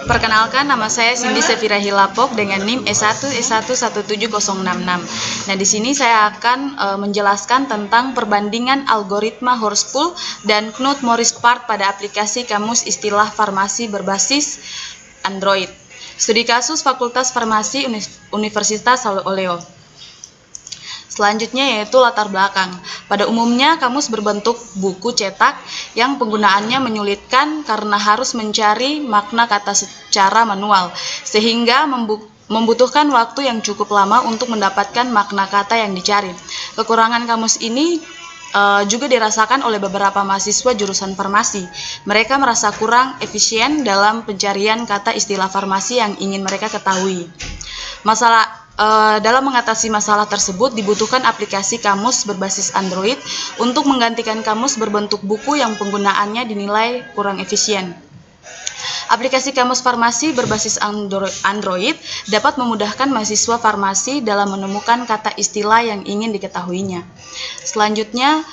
Perkenalkan, nama saya Cindy Sefira Hilapok dengan NIM S1S1 17066. Nah, di sini saya akan menjelaskan tentang perbandingan algoritma Horspool dan Knuth-Morris-Part pada aplikasi Kamus Istilah Farmasi berbasis Android. Studi kasus Fakultas Farmasi Universitas Saulo Oleo. Selanjutnya yaitu latar belakang. Pada umumnya kamus berbentuk buku cetak yang penggunaannya menyulitkan karena harus mencari makna kata secara manual, sehingga membutuhkan waktu yang cukup lama untuk mendapatkan makna kata yang dicari. Kekurangan kamus ini juga dirasakan oleh beberapa mahasiswa jurusan farmasi. Mereka merasa kurang efisien dalam pencarian kata istilah farmasi yang ingin mereka ketahui. Dalam mengatasi masalah tersebut dibutuhkan aplikasi kamus berbasis Android untuk menggantikan kamus berbentuk buku yang penggunaannya dinilai kurang efisien. Aplikasi kamus farmasi berbasis Android dapat memudahkan mahasiswa farmasi dalam menemukan kata istilah yang ingin diketahuinya. Selanjutnya,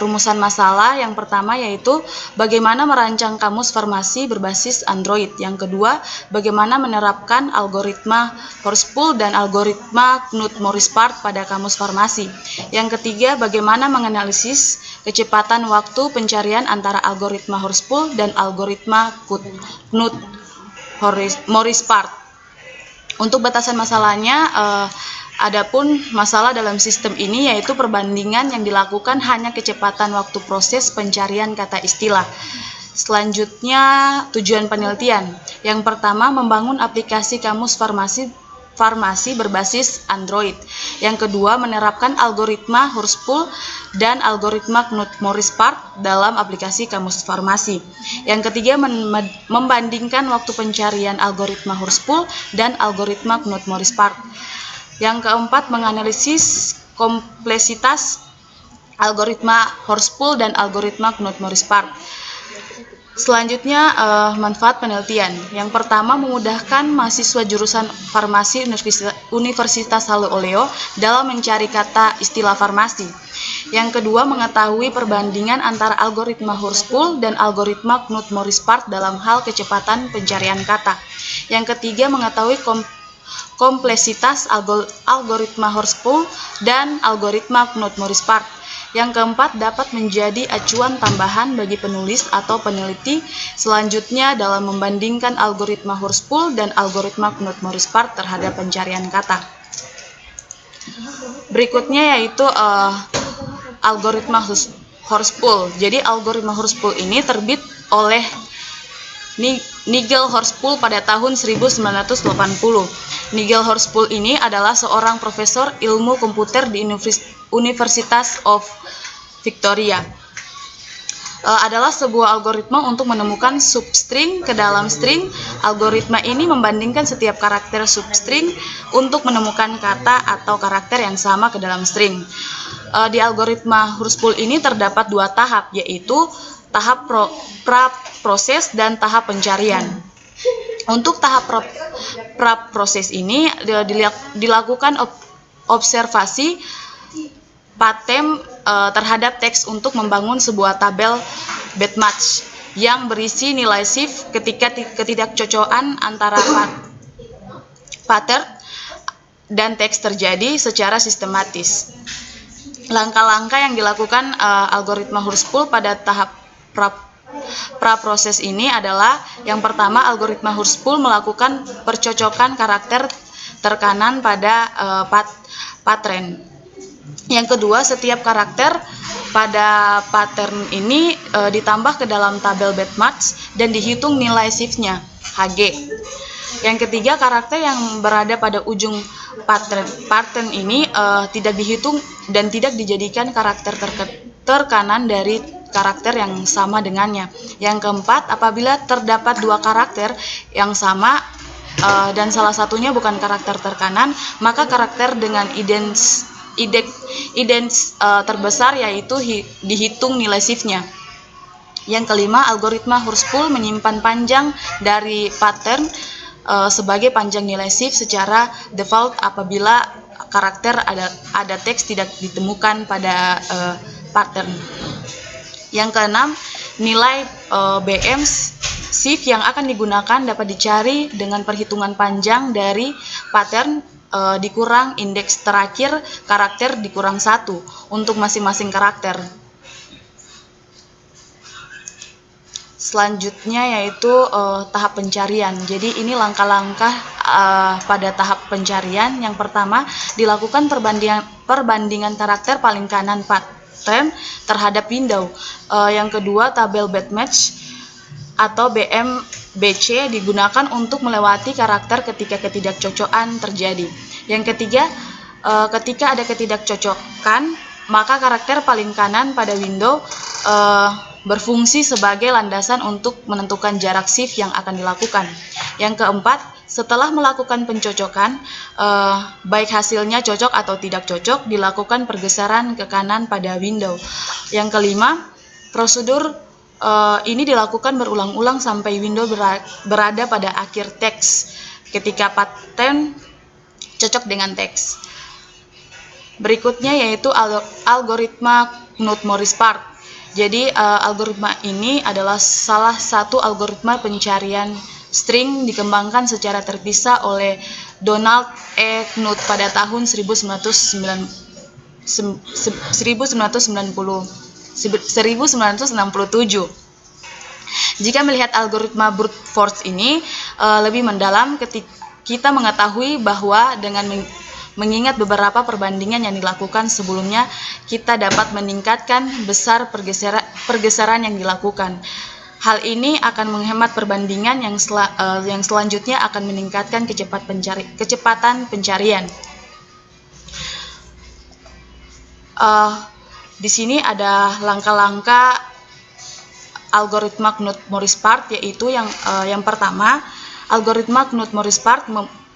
rumusan masalah yang pertama yaitu bagaimana merancang kamus farmasi berbasis Android. Yang kedua, bagaimana menerapkan algoritma Horspool dan algoritma Knuth-Morris-Part pada kamus farmasi. Yang ketiga, bagaimana menganalisis kecepatan waktu pencarian antara algoritma Horspool dan algoritma Knuth-Morris-Part. Untuk batasan masalahnya, adapun masalah dalam sistem ini yaitu perbandingan yang dilakukan hanya kecepatan waktu proses pencarian kata istilah. Selanjutnya, tujuan penelitian. Yang pertama, membangun aplikasi kamus farmasi berbasis Android. Yang kedua, menerapkan algoritma Horspool dan algoritma Knuth-Morris-Part dalam aplikasi kamus farmasi. Yang ketiga, membandingkan waktu pencarian algoritma Horspool dan algoritma Knuth-Morris-Part. Yang keempat, menganalisis kompleksitas algoritma Horspool dan algoritma Knuth-Morris-Part. Selanjutnya, manfaat penelitian. Yang pertama, memudahkan mahasiswa jurusan farmasi Universitas Saulo Oleo dalam mencari kata istilah farmasi. Yang kedua, mengetahui perbandingan antara algoritma Horspool dan algoritma Knuth-Morris-Part dalam hal kecepatan pencarian kata. Yang ketiga, mengetahui kompleksitas algoritma Horspool dan algoritma Knuth-Morris-Part. Yang keempat, dapat menjadi acuan tambahan bagi penulis atau peneliti selanjutnya dalam membandingkan algoritma Horspool dan algoritma Knuth-Morris-Part terhadap pencarian kata. Berikutnya yaitu algoritma Horspool. Jadi algoritma Horspool ini terbit oleh Nigel Horspool pada tahun 1980. Nigel Horspool ini adalah seorang profesor ilmu komputer di Universitas of Victoria. Adalah sebuah algoritma untuk menemukan substring ke dalam string. Algoritma ini membandingkan setiap karakter substring untuk menemukan kata atau karakter yang sama ke dalam string. Di algoritma Horspool ini terdapat dua tahap, yaitu tahap pra-proses dan tahap pencarian. Untuk tahap pra-proses ini dilakukan observasi pattern terhadap teks untuk membangun sebuah tabel batchmatch yang berisi nilai shift ketika ketidakcocokan antara pattern dan teks terjadi secara sistematis. Langkah-langkah yang dilakukan algoritma Horspool pada tahap pra-proses ini adalah yang pertama, algoritma Horspool melakukan percocokan karakter tekanan pada pattern. Yang kedua, setiap karakter pada pattern ini ditambah ke dalam tabel batchmatch dan dihitung nilai shift-nya, Hg. Yang ketiga, karakter yang berada pada ujung pattern ini tidak dihitung dan tidak dijadikan karakter tekanan dari karakter yang sama dengannya. Yang keempat, apabila terdapat dua karakter yang sama dan salah satunya bukan karakter tekanan, maka karakter dengan idents terbesar yaitu dihitung nilai shift-nya. Yang kelima, algoritma Horspool menyimpan panjang dari pattern sebagai panjang nilai shift secara default apabila karakter ada teks tidak ditemukan pada pattern. Yang keenam, nilai BM Shift yang akan digunakan dapat dicari dengan perhitungan panjang dari pattern dikurang indeks terakhir karakter dikurang 1 untuk masing-masing karakter. Selanjutnya yaitu tahap pencarian. Jadi ini langkah-langkah pada tahap pencarian. Yang pertama, dilakukan perbandingan karakter paling kanan pattern terhadap window. Yang kedua, tabel batchmatch atau BMBC digunakan untuk melewati karakter ketika ketidakcocokan terjadi. Yang ketiga, ketika ada ketidakcocokan, maka karakter paling kanan pada window berfungsi sebagai landasan untuk menentukan jarak shift yang akan dilakukan. Yang keempat, setelah melakukan pencocokan, baik hasilnya cocok atau tidak cocok, dilakukan pergeseran ke kanan pada window. Yang kelima, prosedur ini dilakukan berulang-ulang sampai window berada pada akhir teks ketika pattern cocok dengan teks. Berikutnya yaitu algoritma Knuth-Morris-Part. Jadi algoritma ini adalah salah satu algoritma pencarian string dikembangkan secara terpisah oleh Donald E. Knuth pada tahun 1967. Jika melihat algoritma brute force ini lebih mendalam, kita mengetahui bahwa dengan mengingat beberapa perbandingan yang dilakukan sebelumnya, kita dapat meningkatkan besar pergeseran yang dilakukan. Hal ini akan menghemat perbandingan yang selanjutnya akan meningkatkan kecepatan pencarian. Di sini ada langkah-langkah algoritma Knuth-Morris-Part, yaitu yang pertama, algoritma Knuth-Morris-Part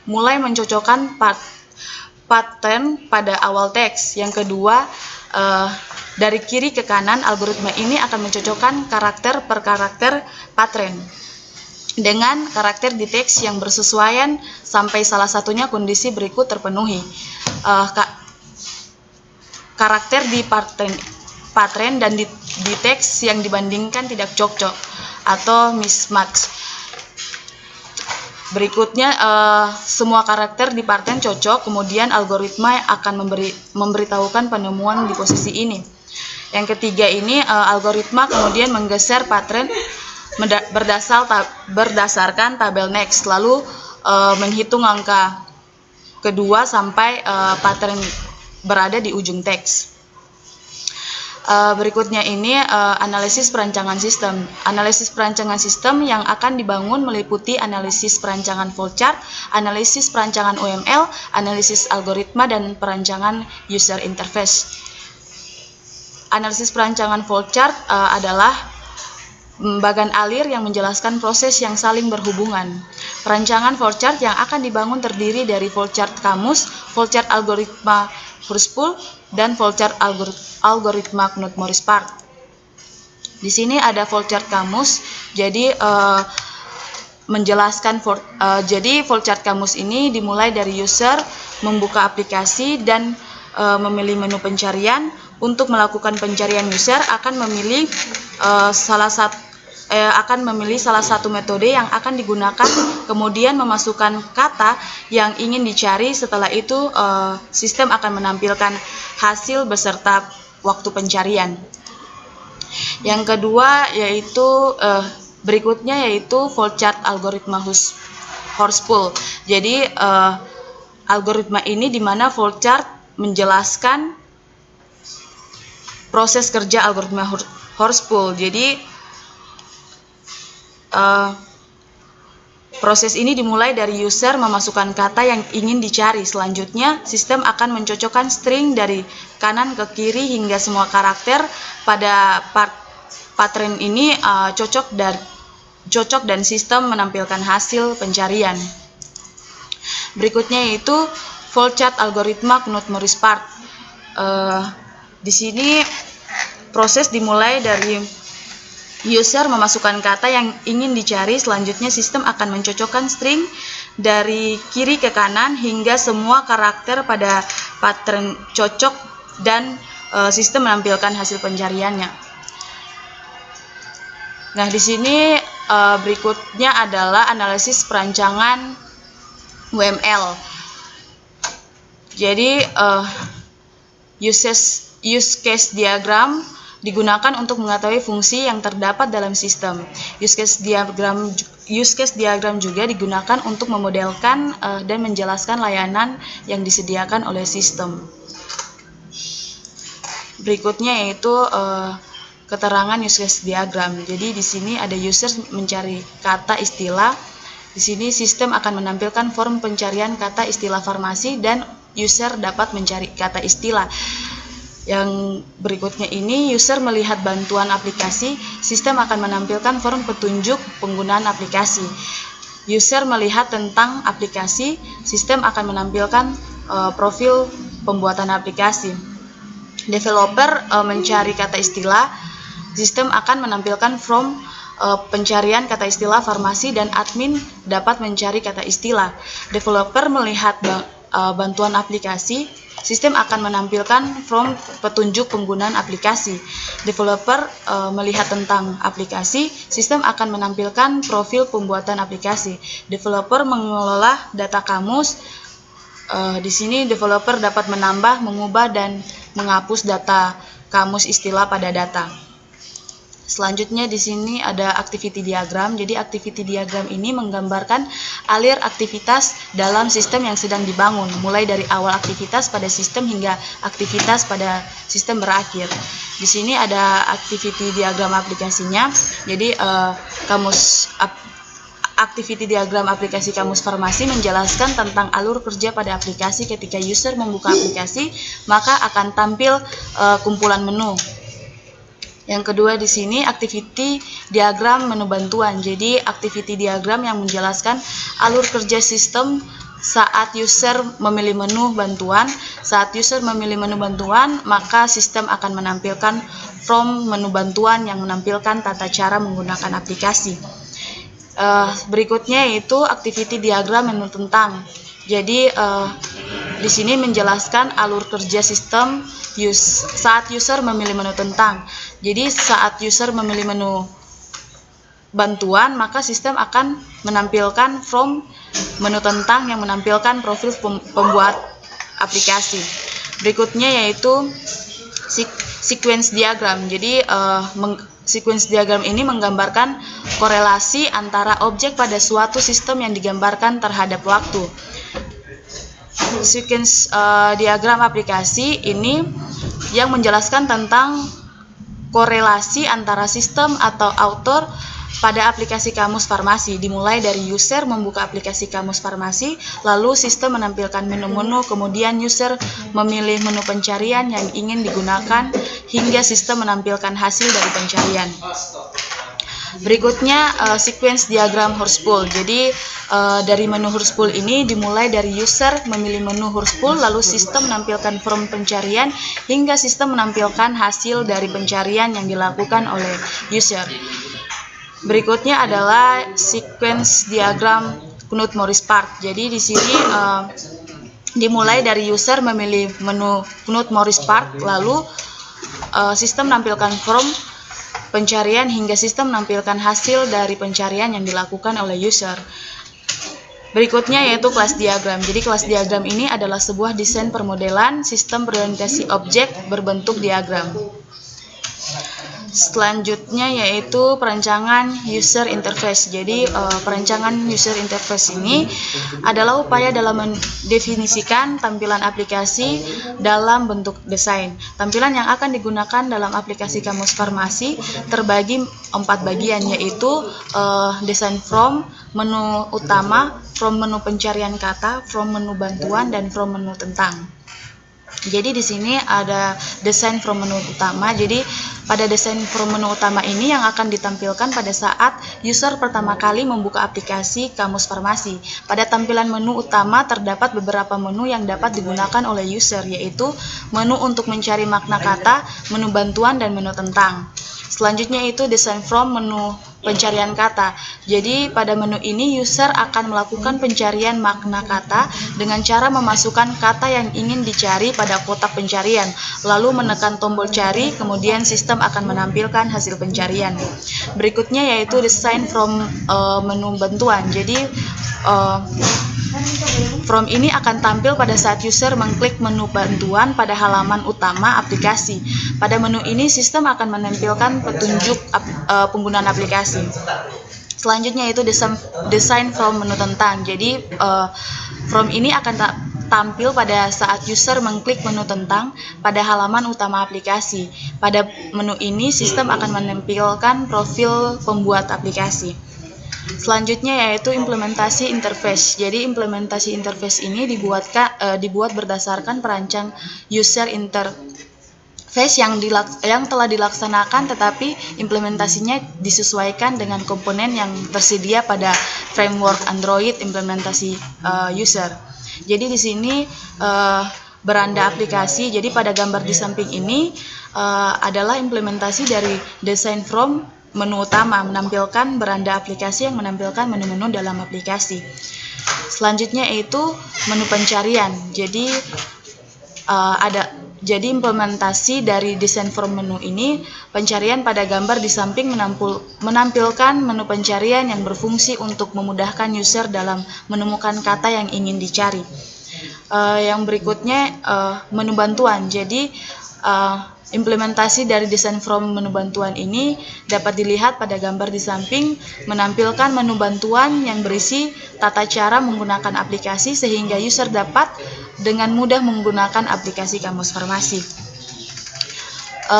mulai mencocokkan pattern pada awal teks. Yang kedua, dari kiri ke kanan, algoritma ini akan mencocokkan karakter per karakter pattern dengan karakter di teks yang bersesuaian sampai salah satunya kondisi berikut terpenuhi. Karakter di pattern dan di teks yang dibandingkan tidak cocok atau mismatch. Berikutnya, semua karakter di pattern cocok, kemudian algoritma akan memberitahukan penemuan di posisi ini. Yang ketiga ini, algoritma kemudian menggeser pattern berdasarkan tabel next, lalu menghitung angka kedua sampai pattern berada di ujung teks. Berikutnya ini analisis perancangan sistem. Analisis perancangan sistem yang akan dibangun meliputi analisis perancangan flowchart, analisis perancangan UML, analisis algoritma, dan perancangan user interface. Analisis perancangan flowchart adalah bagan alir yang menjelaskan proses yang saling berhubungan. Perancangan flowchart yang akan dibangun terdiri dari flowchart kamus, flowchart algoritma Horspool, dan flowchart algoritma Knuth-Morris-Part. Di sini ada flowchart kamus, jadi menjelaskan jadi flowchart kamus ini dimulai dari user membuka aplikasi dan memilih menu pencarian. Untuk melakukan pencarian, user akan memilih salah satu metode yang akan digunakan, kemudian memasukkan kata yang ingin dicari. Setelah itu sistem akan menampilkan hasil beserta waktu pencarian. Yang kedua yaitu berikutnya yaitu flowchart algoritma Horspool. Jadi algoritma ini di mana flowchart menjelaskan proses kerja algoritma Horspool. Jadi proses ini dimulai dari user memasukkan kata yang ingin dicari. Selanjutnya, sistem akan mencocokkan string dari kanan ke kiri hingga semua karakter pada pattern ini cocok dan sistem menampilkan hasil pencarian. Berikutnya yaitu flowchart algoritma Knuth-Morris-Part. Di sini proses dimulai dari user memasukkan kata yang ingin dicari. Selanjutnya sistem akan mencocokkan string dari kiri ke kanan hingga semua karakter pada pattern cocok dan sistem menampilkan hasil pencariannya. Nah, di sini berikutnya adalah analisis perancangan UML. Jadi use case diagram digunakan untuk mengetahui fungsi yang terdapat dalam sistem. Use case diagram juga digunakan untuk memodelkan dan menjelaskan layanan yang disediakan oleh sistem. Berikutnya yaitu keterangan use case diagram. Jadi di sini ada user mencari kata istilah. Di sini sistem akan menampilkan form pencarian kata istilah farmasi dan user dapat mencari kata istilah. Yang berikutnya ini, user melihat bantuan aplikasi, sistem akan menampilkan form petunjuk penggunaan aplikasi. User melihat tentang aplikasi, sistem akan menampilkan profil pembuatan aplikasi. Developer mencari kata istilah, sistem akan menampilkan form pencarian kata istilah farmasi dan admin dapat mencari kata istilah. Developer melihat bantuan aplikasi, sistem akan menampilkan form petunjuk penggunaan aplikasi. Developer melihat tentang aplikasi, sistem akan menampilkan profil pembuatan aplikasi. Developer mengelola data kamus. Di sini developer dapat menambah, mengubah, dan menghapus data kamus istilah pada data. Selanjutnya di sini ada activity diagram. Jadi activity diagram ini menggambarkan alir aktivitas dalam sistem yang sedang dibangun, mulai dari awal aktivitas pada sistem hingga aktivitas pada sistem berakhir. Di sini ada activity diagram aplikasinya. Jadi activity diagram aplikasi kamus farmasi menjelaskan tentang alur kerja pada aplikasi. Ketika user membuka aplikasi, maka akan tampil kumpulan menu. Yang kedua di sini activity diagram menu bantuan. Jadi activity diagram yang menjelaskan alur kerja sistem saat user memilih menu bantuan. Saat user memilih menu bantuan, maka sistem akan menampilkan form menu bantuan yang menampilkan tata cara menggunakan aplikasi. Berikutnya yaitu activity diagram menu tentang. Jadi di sini menjelaskan alur kerja sistem saat user memilih menu tentang. Jadi saat user memilih menu bantuan, maka sistem akan menampilkan form menu tentang yang menampilkan profil pembuat aplikasi. Berikutnya yaitu sequence diagram. Jadi sequence diagram ini menggambarkan korelasi antara objek pada suatu sistem yang digambarkan terhadap waktu. Sequence diagram aplikasi ini yang menjelaskan tentang korelasi antara sistem atau author pada aplikasi kamus farmasi, dimulai dari user membuka aplikasi kamus farmasi, lalu sistem menampilkan menu-menu, kemudian user memilih menu pencarian yang ingin digunakan, hingga sistem menampilkan hasil dari pencarian. Berikutnya sequence diagram Horspool. Jadi dari menu Horspool ini dimulai dari user memilih menu Horspool, lalu sistem menampilkan form pencarian hingga sistem menampilkan hasil dari pencarian yang dilakukan oleh user. Berikutnya adalah sequence diagram Knuth-Morris-Park. Jadi di sini dimulai dari user memilih menu Knuth-Morris-Park, lalu sistem menampilkan form pencarian hingga sistem menampilkan hasil dari pencarian yang dilakukan oleh user. Berikutnya yaitu kelas diagram. Jadi kelas diagram ini adalah sebuah desain permodelan sistem berorientasi objek berbentuk diagram. Selanjutnya yaitu perancangan user interface. Jadi perancangan user interface ini adalah upaya dalam mendefinisikan tampilan aplikasi dalam bentuk desain. Tampilan yang akan digunakan dalam aplikasi kamus farmasi terbagi 4 bagian, yaitu desain from, menu utama, from menu pencarian kata, from menu bantuan, dan from menu tentang. Jadi di sini ada desain from menu utama. Jadi pada desain from menu utama ini yang akan ditampilkan pada saat user pertama kali membuka aplikasi kamus farmasi. Pada tampilan menu utama terdapat beberapa menu yang dapat digunakan oleh user, yaitu menu untuk mencari makna kata, menu bantuan, dan menu tentang. Selanjutnya itu design from menu pencarian kata. Jadi pada menu ini user akan melakukan pencarian makna kata dengan cara memasukkan kata yang ingin dicari pada kotak pencarian, lalu menekan tombol cari, kemudian sistem akan menampilkan hasil pencarian. Berikutnya yaitu design from menu bantuan. Jadi from ini akan tampil pada saat user mengklik menu bantuan pada halaman utama aplikasi. Pada menu ini sistem akan menampilkan petunjuk penggunaan aplikasi. Selanjutnya itu design from menu tentang. Jadi from ini akan tampil pada saat user mengklik menu tentang pada halaman utama aplikasi. Pada menu ini sistem akan menampilkan profil pembuat aplikasi. Selanjutnya yaitu implementasi interface. Jadi implementasi interface ini dibuat berdasarkan perancang user interface yang telah dilaksanakan, tetapi implementasinya disesuaikan dengan komponen yang tersedia pada framework Android implementasi user. Jadi di sini beranda aplikasi. Jadi pada gambar di samping ini adalah implementasi dari design from menu utama, menampilkan beranda aplikasi yang menampilkan menu-menu dalam aplikasi. Selanjutnya yaitu menu pencarian. Jadi jadi implementasi dari design from menu ini, pencarian pada gambar di samping menampilkan menu pencarian yang berfungsi untuk memudahkan user dalam menemukan kata yang ingin dicari. Yang berikutnya menu bantuan. Jadi implementasi dari design from menu bantuan ini dapat dilihat pada gambar di samping, menampilkan menu bantuan yang berisi tata cara menggunakan aplikasi sehingga user dapat dengan mudah menggunakan aplikasi Kamus Farmasi.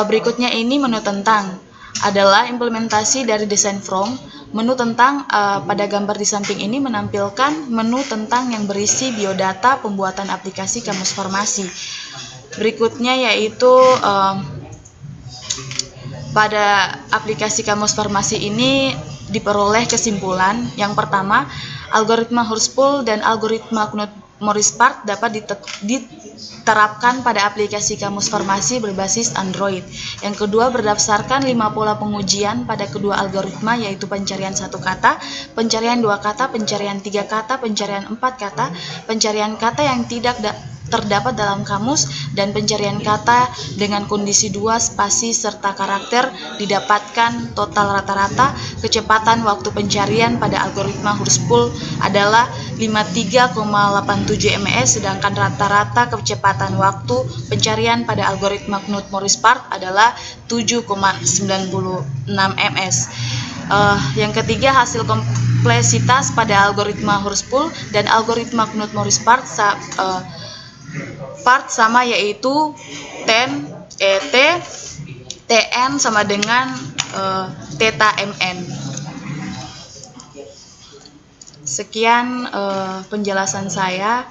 Berikutnya ini menu tentang, adalah implementasi dari design from. Menu tentang pada gambar di samping ini menampilkan menu tentang yang berisi biodata pembuatan aplikasi Kamus Farmasi. Berikutnya yaitu pada aplikasi Kamus Farmasi ini diperoleh kesimpulan. Yang pertama, algoritma Horspool dan algoritma Knut-Morris-Part dapat diterapkan pada aplikasi Kamus Farmasi berbasis Android. Yang kedua, berdasarkan 5 pola pengujian pada kedua algoritma, yaitu pencarian 1 kata, pencarian 2 kata, pencarian 3 kata, pencarian 4 kata, pencarian kata yang tidak terdapat dalam kamus, dan pencarian kata dengan kondisi 2 spasi serta karakter didapatkan. Total rata-rata kecepatan waktu pencarian pada algoritma Horspool adalah 53,87 ms, sedangkan rata-rata kecepatan waktu pencarian pada algoritma Knut-Morris-Part adalah 7,96 ms. Yang ketiga, hasil kompleksitas pada algoritma Horspool dan algoritma Knut-Morris-Part sama, yaitu Tn sama dengan theta mn. Sekian penjelasan saya.